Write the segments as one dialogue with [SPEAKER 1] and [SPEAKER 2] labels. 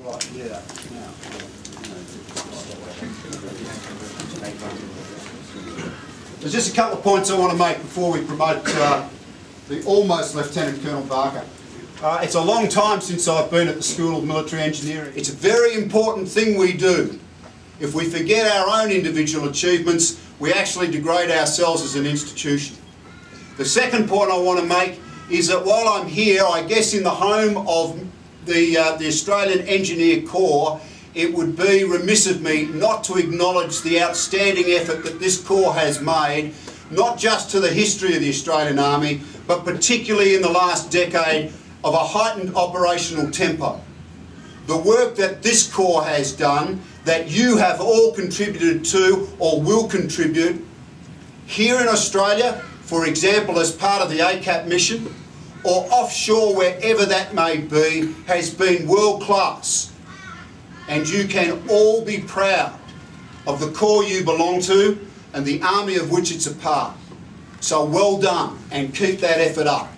[SPEAKER 1] Right, yeah. Now. There's just a couple of points I want to make before we promote the almost Lieutenant Colonel Barker. It's a long time since I've been at the School of Military Engineering. It's a very important thing we do. If we forget our own individual achievements, we actually degrade ourselves as an institution. The second point I want to make is that while I'm here, I guess in the home of the Australian Engineer Corps, it would be remiss of me not to acknowledge the outstanding effort that this Corps has made, not just to the history of the Australian Army, but particularly in the last decade of a heightened operational tempo. The work that this Corps has done, that you have all contributed to or will contribute, here in Australia, for example as part of the ACAP mission, or offshore wherever that may be, has been world class. And you can all be proud of the Corps you belong to and the Army of which it's a part. So well done, and keep that effort up.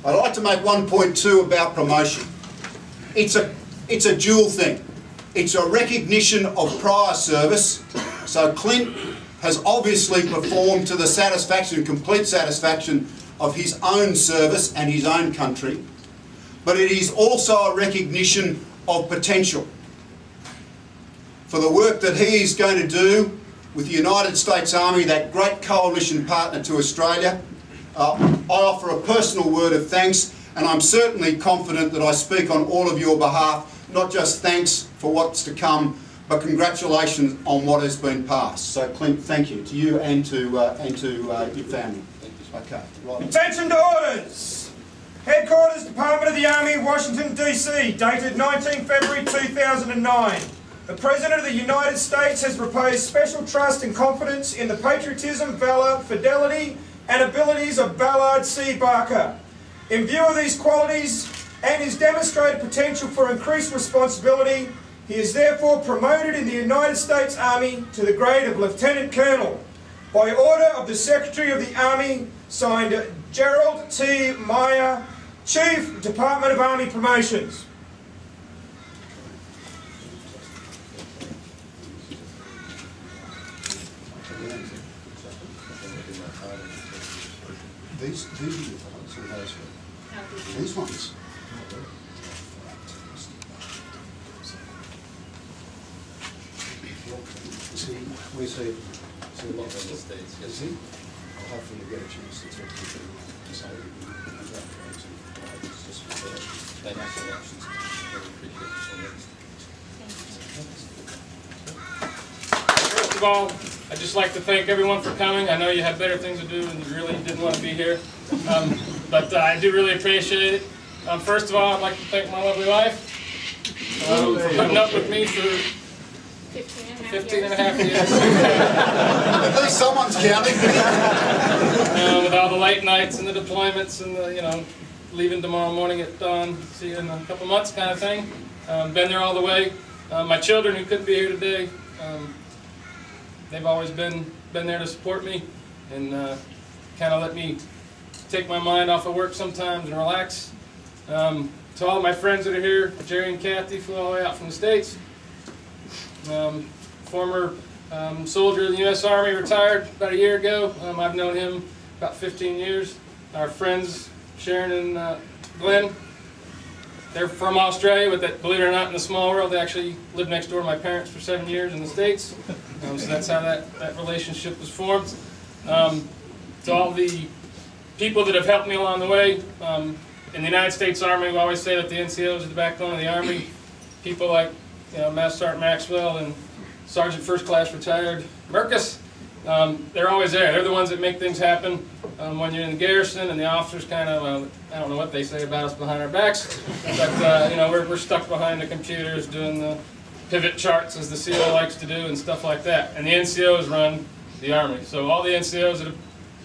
[SPEAKER 1] I'd like to make one point too about promotion. It's a dual thing. It's a recognition of prior service. So Clint has obviously performed to the satisfaction, complete satisfaction of his own service and his own country. But it is also a recognition of potential for the work that he is going to do with the United States Army, that great coalition partner to Australia. I offer a personal word of thanks, and I'm certainly confident that I speak on all of your behalf, not just thanks for what's to come, but congratulations on what has been passed. So Clint, thank you to you and to your family. Okay, right.
[SPEAKER 2] Attention to orders! Headquarters, Department of the Army, Washington, D.C., dated 19 February 2009. The President of the United States has reposed special trust and confidence in the patriotism, valour, fidelity and abilities of Ballard C. Barker. In view of these qualities and his demonstrated potential for increased responsibility, he is therefore promoted in the United States Army to the grade of Lieutenant Colonel. By order of the Secretary of the Army, signed Gerald T. Meyer, Chief, Department of Army Promotions.
[SPEAKER 1] These are your ones, or those ones? These ones. See, we see a lot of the States. You see? I'll hopefully get a chance to talk to you and say congratulations. It's just congratulations. Really appreciate it.
[SPEAKER 3] First of all, I'd just like to thank everyone for coming. I know you had better things to do and you really didn't want to be here. But I do really appreciate it. First of all, I'd like to thank my lovely wife for putting up with me for 15 and a half years.
[SPEAKER 1] At least someone's counting.
[SPEAKER 3] With all the late nights and the deployments and the, leaving tomorrow morning at dawn, see you in a couple months kind of thing. Been there all the way. My children who couldn't be here today, they've always been there to support me and kind of let me take my mind off of work sometimes and relax. To all my friends that are here, Jerry and Kathy flew all the way out from the States. Former soldier in the U.S. Army, retired about a year ago. I've known him about 15 years. Our friends, Sharon and Glenn, they're from Australia, but that, believe it or not, in the small world, they actually lived next door to my parents for 7 years in the States. So that's how that relationship was formed. To all the people that have helped me along the way, in the United States Army, we always say that the NCOs are the backbone of the Army. People like Master Sergeant Maxwell and Sergeant First Class Retired Merkus, they're always there. They're the ones that make things happen when you're in the garrison, and the officers kind of, I don't know what they say about us behind our backs, but we're stuck behind the computers doing the pivot charts as the CO likes to do and stuff like that. And the NCOs run the Army. So all the NCOs that have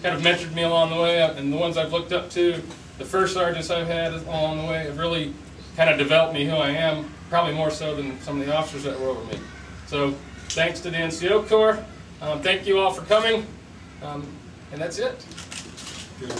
[SPEAKER 3] kind of mentored me along the way, and the ones I've looked up to, the first sergeants I've had along the way have really kind of developed me who I am, probably more so than some of the officers that were over me. So thanks to the NCO Corps. Thank you all for coming, and that's it.
[SPEAKER 1] Good.